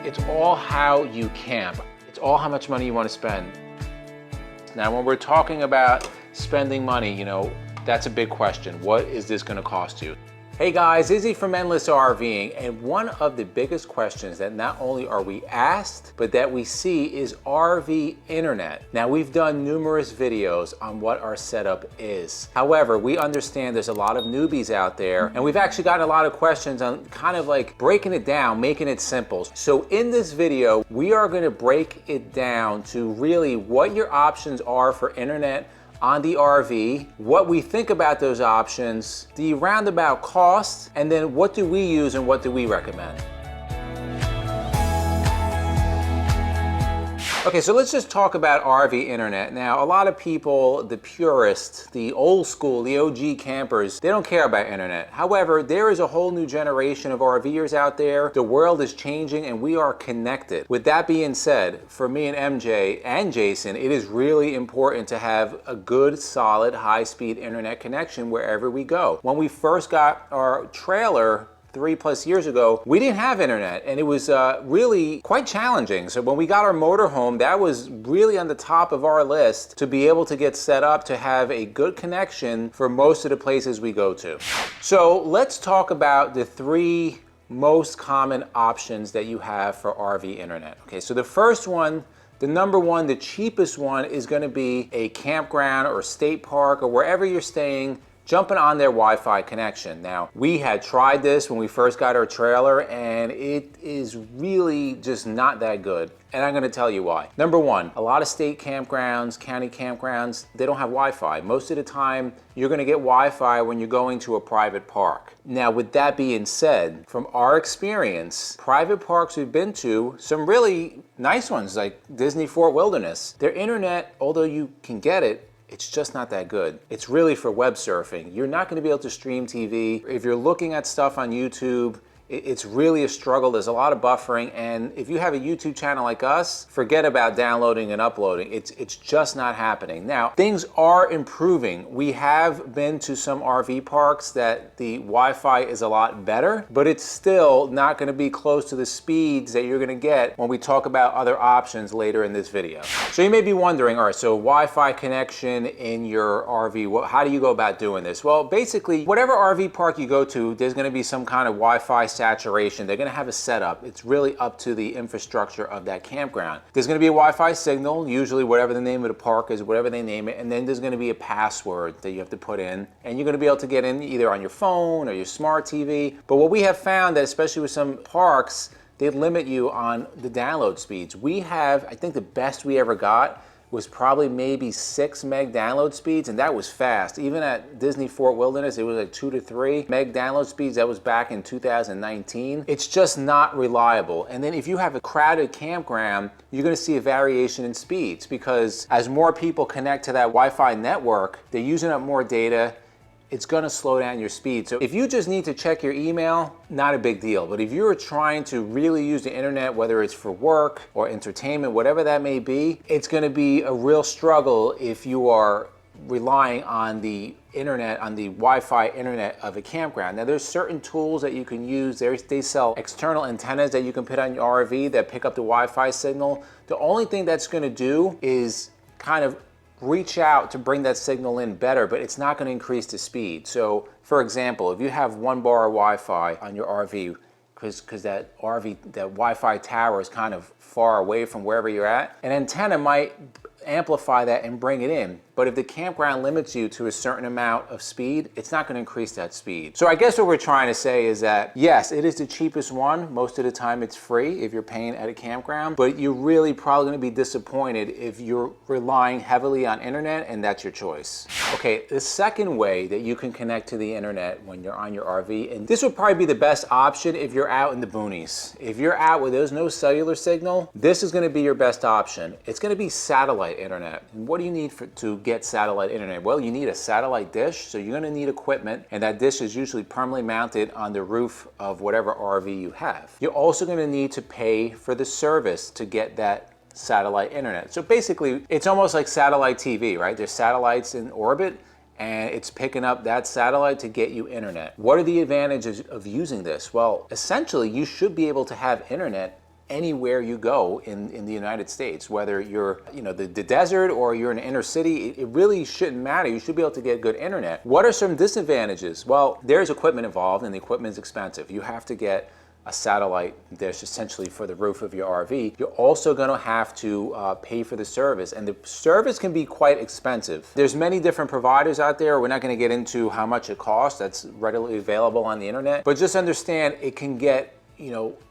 It's all how you camp. It's all how much money you want to spend. Now, when we're talking about spending money, you know, that's a big question. What is this going to cost you? Hey guys, Izzy from Endless RVing, and one of the biggest questions that not only are we asked, but that we see is RV internet. Now, we've done numerous videos on what our setup is. However, we understand there's a lot of newbies out there, and we've actually gotten a lot of questions on kind of like breaking it down, making it simple. So in this video, we are going to break it down to really what your options are for internet on the RV, what we think about those options, the roundabout cost, and then what do we use and what do we recommend. Okay, so let's just talk about RV internet. Now, a lot of people, the purists, the old school, the OG campers, they don't care about internet. However, there is a whole new generation of RVers out there. The world is changing and we are connected. With that being said, for me and MJ and Jason, it is really important to have a good, solid, high-speed internet connection wherever we go. When we first got our trailer 3+ years ago, we didn't have internet, and it was really quite challenging. So when we got our motorhome, that was really on the top of our list to be able to get set up to have a good connection for most of the places we go to. So let's talk about the 3 most common options that you have for RV internet. Okay, so the first one, the number one, the cheapest one is going to be a campground or state park or wherever you're staying, jumping on their Wi-Fi connection. Now, we had tried this when we first got our trailer, and it is really just not that good. And I'm going to tell you why. Number one, a lot of state campgrounds, county campgrounds, they don't have Wi-Fi. Most of the time, you're going to get Wi-Fi when you're going to a private park. Now, with that being said, from our experience, private parks we've been to, some really nice ones like Disney Fort Wilderness, their internet, although you can get it, it's just not that good. It's really for web surfing. You're not going to be able to stream TV. If you're looking at stuff on YouTube, it's really a struggle. There's a lot of buffering, and if you have a YouTube channel like us, forget about downloading and uploading. It's just not happening. Now, things are improving. We have been to some RV parks that the Wi-Fi is a lot better, but it's still not going to be close to the speeds that you're going to get when we talk about other options later in this video. So you may be wondering, all right, so Wi-Fi connection in your RV, how do you go about doing this? Well, basically, whatever RV park you go to, there's going to be some kind of Wi-Fi saturation. They're going to have a setup. It's really up to the infrastructure of that campground. There's going to be a Wi-Fi signal, usually whatever the name of the park is, whatever they name it, and then there's going to be a password that you have to put in, and you're going to be able to get in either on your phone or your smart TV. But what we have found that especially with some parks, they limit you on the download speeds. We have, I think the best we ever got was probably maybe 6 meg download speeds, and that was fast. Even at Disney Fort Wilderness, it was like 2 to 3 meg download speeds. That was back in 2019. It's just not reliable. And then if you have a crowded campground, you're gonna see a variation in speeds because as more people connect to that Wi-Fi network, they're using up more data. It's gonna slow down your speed. So if you just need to check your email, not a big deal. But if you're trying to really use the internet, whether it's for work or entertainment, whatever that may be, it's gonna be a real struggle if you are relying on the internet, on the Wi-Fi internet of a campground. Now there's certain tools that you can use. They sell external antennas that you can put on your RV that pick up the Wi-Fi signal. The only thing that's gonna do is kind of reach out to bring that signal in better, but it's not going to increase the speed. So for example, if you have 1 bar of Wi-Fi on your RV, because that Wi-Fi tower is kind of far away from wherever you're at, an antenna might amplify that and bring it in. But if the campground limits you to a certain amount of speed, it's not going to increase that speed. So I guess what we're trying to say is that, yes, it is the cheapest one. Most of the time it's free if you're paying at a campground, but you're really probably going to be disappointed if you're relying heavily on internet and that's your choice. Okay, the second way that you can connect to the internet when you're on your RV, and this would probably be the best option if you're out in the boonies. If you're out where there's no cellular signal, this is going to be your best option. It's going to be satellite internet. And what do you need to get satellite internet? Well, you need a satellite dish, so you're going to need equipment, and that dish is usually permanently mounted on the roof of whatever RV you have. You're also going to need to pay for the service to get that satellite internet. So basically, it's almost like satellite TV, right? There's satellites in orbit, and it's picking up that satellite to get you internet. What are the advantages of using this? Well, essentially, you should be able to have internet anywhere you go in the United States, whether you're, the desert or you're in an inner city. It really shouldn't matter. You should be able to get good internet. What are some disadvantages? Well, there's equipment involved, and the equipment is expensive. You have to get a satellite dish essentially for the roof of your RV. You're also going to have to pay for the service, and the service can be quite expensive. There's many different providers out there. We're not going to get into how much it costs. That's readily available on the internet, but just understand it can get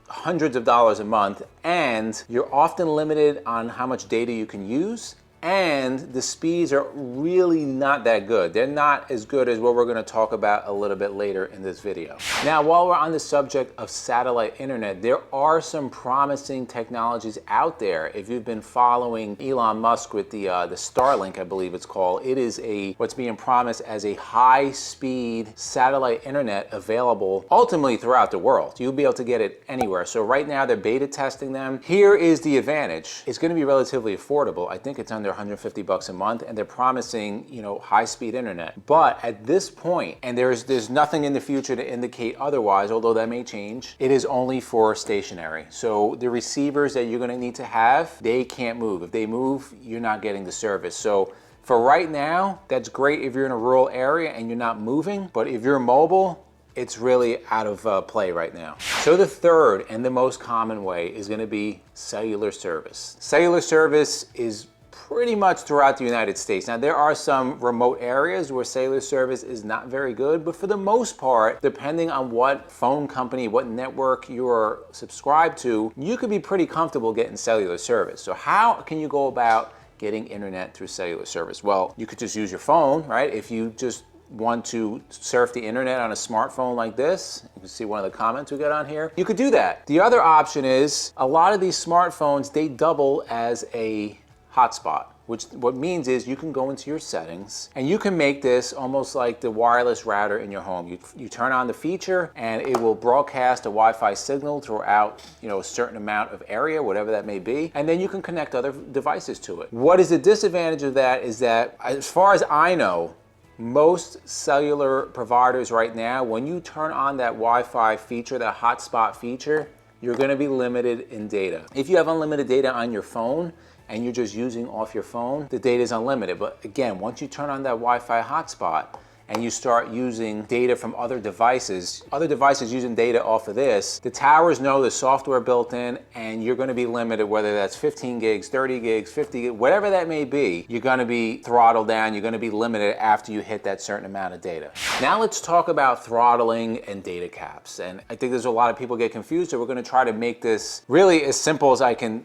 hundreds of dollars a month, and you're often limited on how much data you can use, and the speeds are really not that good. They're not as good as what we're going to talk about a little bit later in this video. Now, while we're on the subject of satellite internet, there are some promising technologies out there. If you've been following Elon Musk with the STARLINK, I believe it's called, it is what's being promised as a high-speed satellite internet available ultimately throughout the world. You'll be able to get it anywhere. So right now they're beta testing them. Here is the advantage. It's going to be relatively affordable. I think it's under $150 a month, and they're promising, high-speed internet. But at this point, and there's nothing in the future to indicate otherwise, although that may change, it is only for stationary. So the receivers that you're going to need to have, they can't move. If they move, you're not getting the service. So for right now, that's great if you're in a rural area and you're not moving, but if you're mobile, it's really out of play right now. So the third and the most common way is going to be cellular service. Cellular service is pretty much throughout the United States. Now, there are some remote areas where cellular service is not very good, but for the most part, depending on what phone company, what network you're subscribed to, you could be pretty comfortable getting cellular service. So how can you go about getting internet through cellular service? Well, you could just use your phone, right? If you just want to surf the internet on a smartphone like this, you can see one of the comments we got on here, you could do that. The other option is a lot of these smartphones, they double as a hotspot, which what means is you can go into your settings and you can make this almost like the wireless router in your home. You turn on the feature and it will broadcast a Wi-Fi signal throughout a certain amount of area, whatever that may be, and then you can connect other devices to it. What is the disadvantage of that is that, as far as I know, most cellular providers right now, when you turn on that Wi-Fi feature, that hotspot feature, you're going to be limited in data. If you have unlimited data on your phone and you're just using off your phone, the data is unlimited. But again, once you turn on that Wi-Fi hotspot and you start using data from other devices using data off of this, the towers know the software built in, and you're going to be limited, whether that's 15 gigs, 30 gigs, 50 gigs, whatever that may be, you're going to be throttled down, you're going to be limited after you hit that certain amount of data. Now let's talk about throttling and data caps. And I think there's a lot of people get confused, so we're going to try to make this really as simple as I can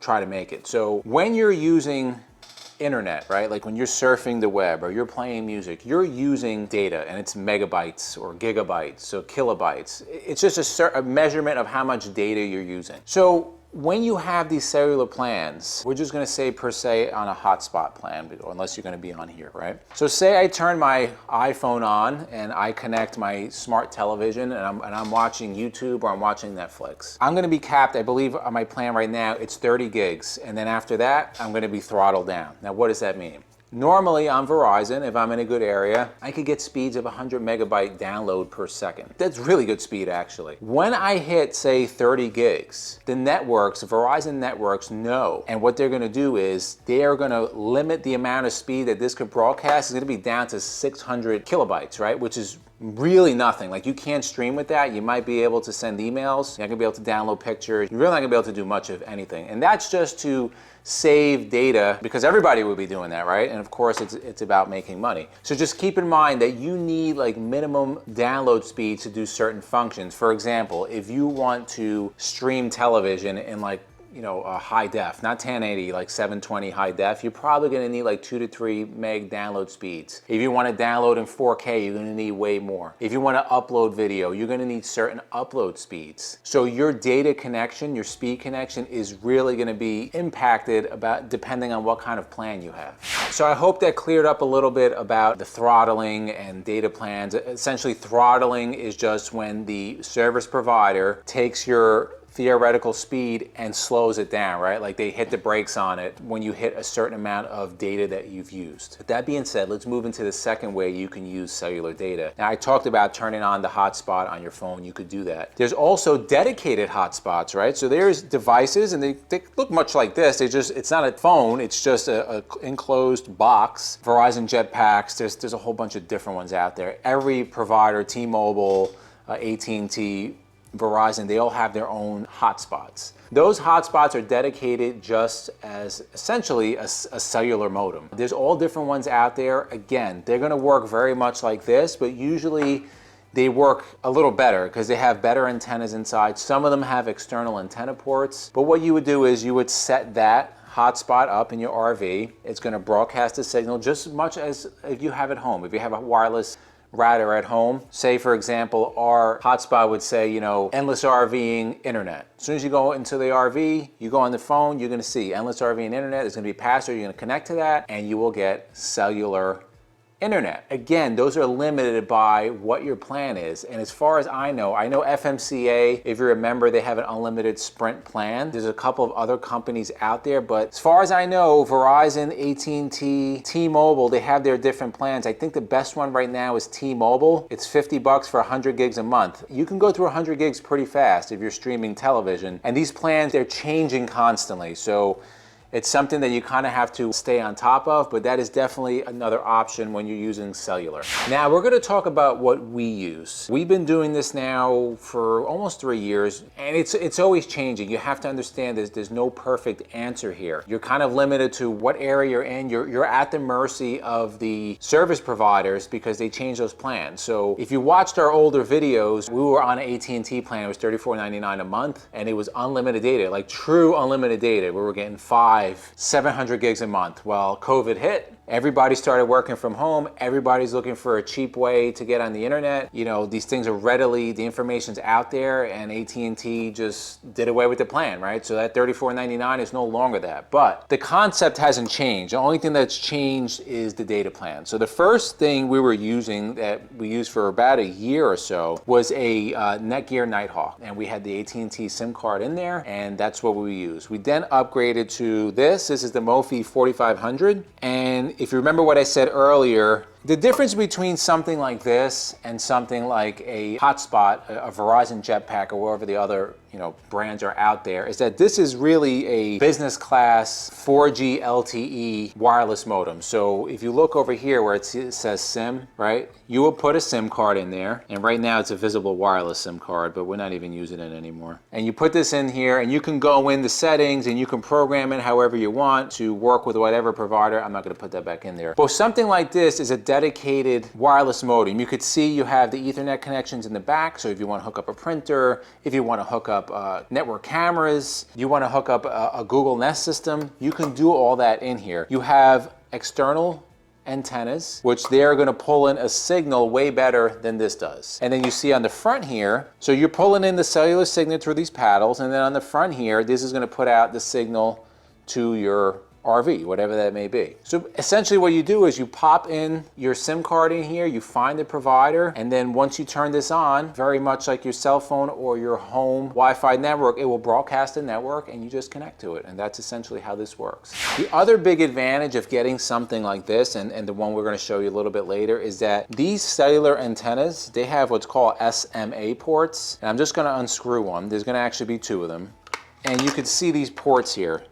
try to make it. So when you're using internet, right, like when you're surfing the web or you're playing music, you're using data, and it's megabytes or gigabytes or kilobytes. It's just a measurement of how much data you're using. So when you have these cellular plans, we're just going to say per se on a hotspot plan, unless you're going to be on here, right? So say I turn my iPhone on and I connect my smart television and I'm watching YouTube or I'm watching Netflix. I'm going to be capped, I believe on my plan right now, it's 30 gigs. And then after that, I'm going to be throttled down. Now, what does that mean? Normally on Verizon, if I'm in a good area, I could get speeds of 100 megabyte download per second. That's really good speed, actually. When I hit, say, 30 gigs, the networks, Verizon networks know, and what they're gonna do is they are gonna limit the amount of speed that this could broadcast. It's gonna be down to 600 kilobytes, right? Which is really nothing. Like, you can't stream with that. You might be able to send emails. You're not gonna be able to download pictures. You're really not gonna be able to do much of anything. And that's just to save data, because everybody would be doing that, right? And of course, it's about making money. So just keep in mind that you need like minimum download speed to do certain functions. For example, if you want to stream television in like high def, not 1080, like 720 high def, you're probably gonna need like 2 to 3 meg download speeds. If you wanna download in 4K, you're gonna need way more. If you wanna upload video, you're gonna need certain upload speeds. So your data connection, your speed connection is really gonna be impacted depending on what kind of plan you have. So I hope that cleared up a little bit about the throttling and data plans. Essentially, throttling is just when the service provider takes your theoretical speed and slows it down, right? Like they hit the brakes on it when you hit a certain amount of data that you've used. With that being said, let's move into the second way you can use cellular data. Now I talked about turning on the hotspot on your phone. You could do that. There's also dedicated hotspots, right? So there's devices and they look much like this. It's not a phone, it's just a enclosed box. Verizon Jetpacks, there's a whole bunch of different ones out there. Every provider, T-Mobile, AT&T, Verizon, they all have their own hotspots. Those hotspots are dedicated just as essentially a cellular modem. There's all different ones out there. Again, they're gonna work very much like this, but usually they work a little better because they have better antennas inside. Some of them have external antenna ports, but what you would do is you would set that hotspot up in your RV. It's gonna broadcast a signal just as much as if you have at home. If you have a wireless router at home, say for example, our hotspot would say, you know, endless RVing internet. As soon as you go into the RV, you go on the phone, you're gonna see endless RVing internet. There's gonna be a password, you're gonna connect to that, and you will get cellular internet. Again, those are limited by what your plan is. And as far as I know FMCA, if you're a member, they have an unlimited Sprint plan. There's a couple of other companies out there, but as far as I know, Verizon, AT&T, T-Mobile, they have their different plans. I think the best one right now is T-Mobile. It's $50 for 100 gigs a month. You can go through 100 gigs pretty fast if you're streaming television. And these plans, they're changing constantly. So it's something that you kind of have to stay on top of, but that is definitely another option when you're using cellular. Now we're going to talk about what we use. We've been doing this now for almost 3 years, and it's always changing. You have to understand there's no perfect answer here. You're kind of limited to what area you're in. You're at the mercy of the service providers because they change those plans. So if you watched our older videos, we were on an AT&T plan. It was $34.99 a month, and it was unlimited data, like true unlimited data. We were getting 700 gigs a month. Well, COVID hit. Everybody started working from home. Everybody's looking for a cheap way to get on the internet. You know, these things are readily, the information's out there, and AT&T just did away with the plan, right? So that $34.99 is no longer that. But the concept hasn't changed. The only thing that's changed is the data plan. So the first thing we were using that we used for about a year or so was a Netgear Nighthawk. And we had the AT&T SIM card in there, and that's what we used. We then upgraded to this. This is the Mophie 4500. And if you remember what I said earlier, the difference between something like this and something like a hotspot, a Verizon Jetpack, or whatever the other brands are out there, is that this is really a business class 4G LTE wireless modem. So if you look over here where it says SIM, right, you will put a SIM card in there, and right now it's a visible wireless SIM card, but we're not even using it anymore. And you put this in here, and you can go in the settings and you can program it however you want to work with whatever provider. I'm not going to put that back in there. But something like this is a dedicated wireless modem. You could see you have the Ethernet connections in the back, so if you want to hook up a printer, if you want to hook up network cameras, you want to hook up a Google Nest system, you can do all that in here. You have external antennas, which they're going to pull in a signal way better than this does. And then you see on the front here, so you're pulling in the cellular signal through these paddles, and then on the front here, this is going to put out the signal to your RV, whatever that may be. So essentially what you do is you pop in your SIM card in here, you find the provider, and then once you turn this on, very much like your cell phone or your home Wi-Fi network, it will broadcast the network and you just connect to it. And that's essentially how this works. The other big advantage of getting something like this, and the one we're going to show you a little bit later, is that these cellular antennas, they have what's called SMA ports. And I'm just going to unscrew one. There's going to actually be 2 of them. And you can see these ports here.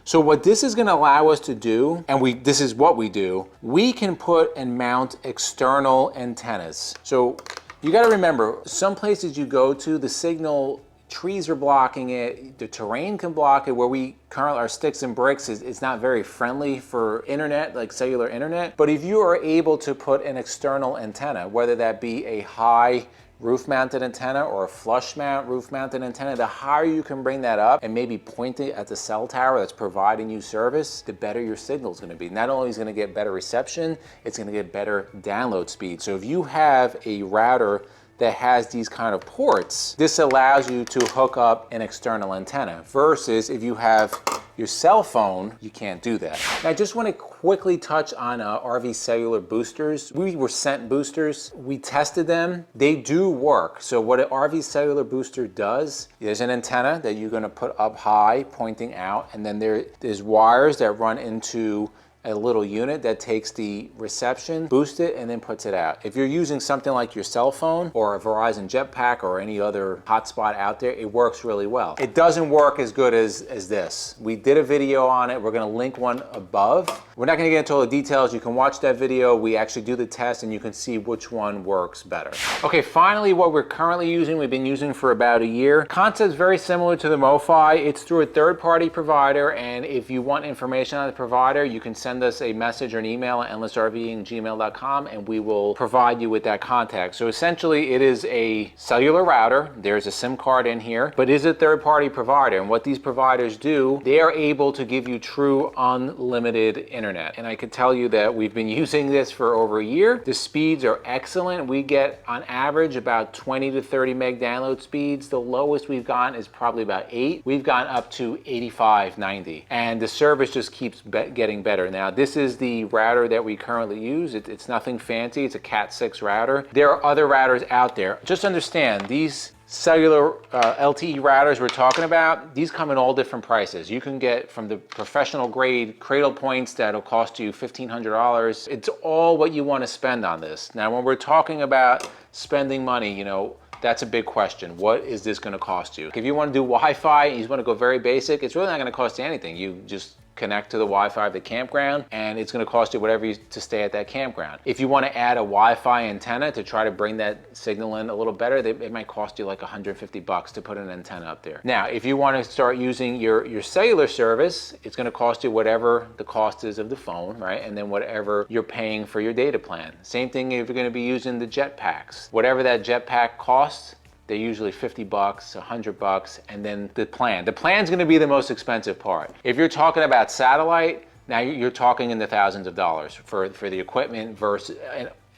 So what this is going to allow us to do, and this is what we do, we can put and mount external antennas. So you got to remember, some places you go to, the signal, trees are blocking it, the terrain can block it. Where we currently are, sticks and bricks, it's not very friendly for internet, like cellular internet. But if you are able to put an external antenna, whether that be a high roof-mounted antenna or a flush mount roof-mounted antenna, the higher you can bring that up and maybe point it at the cell tower that's providing you service, the better your signal is going to be. Not only is it going to get better reception, it's going to get better download speed. So if you have a router that has these kind of ports, this allows you to hook up an external antenna, versus if you have your cell phone, you can't do that. Now, I just want to quickly touch on RV cellular boosters. We were sent boosters. We tested them. They do work. So what an RV cellular booster does, there's an antenna that you're going to put up high pointing out, and then there's wires that run into a little unit that takes the reception, boosts it, and then puts it out. If you're using something like your cell phone or a Verizon Jetpack or any other hotspot out there, it works really well. It doesn't work as good as this. We did a video on it. We're gonna link one above. We're not gonna get into all the details. You can watch that video. We actually do the test and you can see which one works better. Okay, finally, what we're currently using, we've been using for about a year. Concept's very similar to the MoFi. It's through a third-party provider, and if you want information on the provider, you can send us a message or an email at endlessrving@gmail.com and we will provide you with that contact. So essentially it is a cellular router. There's a SIM card in here, but it is a third-party provider. And what these providers do, they are able to give you true unlimited internet. And I can tell you that we've been using this for over a year. The speeds are excellent. We get on average about 20 to 30 meg download speeds. The lowest we've gone is probably about 8. We've gone up to 85, 90. And the service just keeps getting better. Now, this is the router that we currently use. It's nothing fancy. It's a Cat 6 router. There are other routers out there. Just understand, these cellular LTE routers we're talking about, these come in all different prices. You can get from the professional grade cradle points that'll cost you $1,500. It's all what you want to spend on this. Now, when we're talking about spending money, you know, that's a big question. What is this going to cost you? If you want to do Wi-Fi and you want to go very basic, it's really not going to cost you anything. You just connect to the Wi-Fi of the campground and it's going to cost you whatever to stay at that campground. If you want to add a Wi-Fi antenna to try to bring that signal in a little better, it might cost you like $150 to put an antenna up there. Now, if you want to start using your cellular service, it's going to cost you whatever the cost is of the phone, right? And then whatever you're paying for your data plan. Same thing if you're going to be using the jetpacks. Whatever that jetpack costs, they're usually $50, $100, and then the plan. The plan's gonna be the most expensive part. If you're talking about satellite, now you're talking in the thousands of dollars for the equipment versus,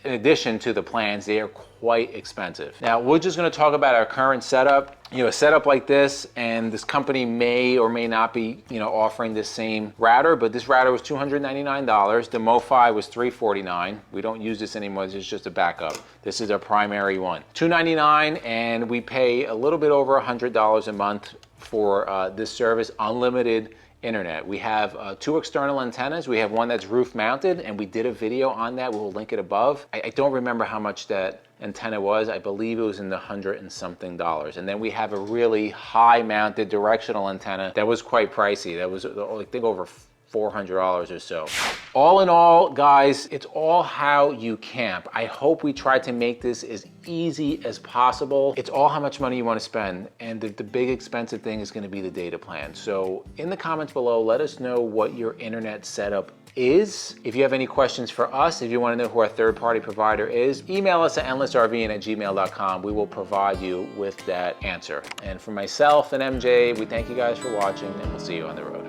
in addition to the plans, they are quite expensive. Now, we're just gonna talk about our current setup. You know, a setup like this, and this company may or may not be, you know, offering this same router, but this router was $299. The MoFi was $349. We don't use this anymore, this is just a backup. This is our primary one. $299, and we pay a little bit over $100 a month for this service, unlimited internet. We have 2 external antennas. We have one that's roof mounted, and we did a video on that. We'll link it above. I don't remember how much that antenna was. I believe it was in the $100 and something. And then we have a really high mounted directional antenna that was quite pricey. That was, I think, over $400 or so. All in all, guys, it's all how you camp. I hope we tried to make this as easy as possible. It's all how much money you want to spend, and the big expensive thing is going to be the data plan. So in the comments below, let us know what your internet setup is. If you have any questions for us, if you want to know who our third-party provider is, email us at endlessrving@gmail.com. We will provide you with that answer. And for myself and MJ, we thank you guys for watching, and we'll see you on the road.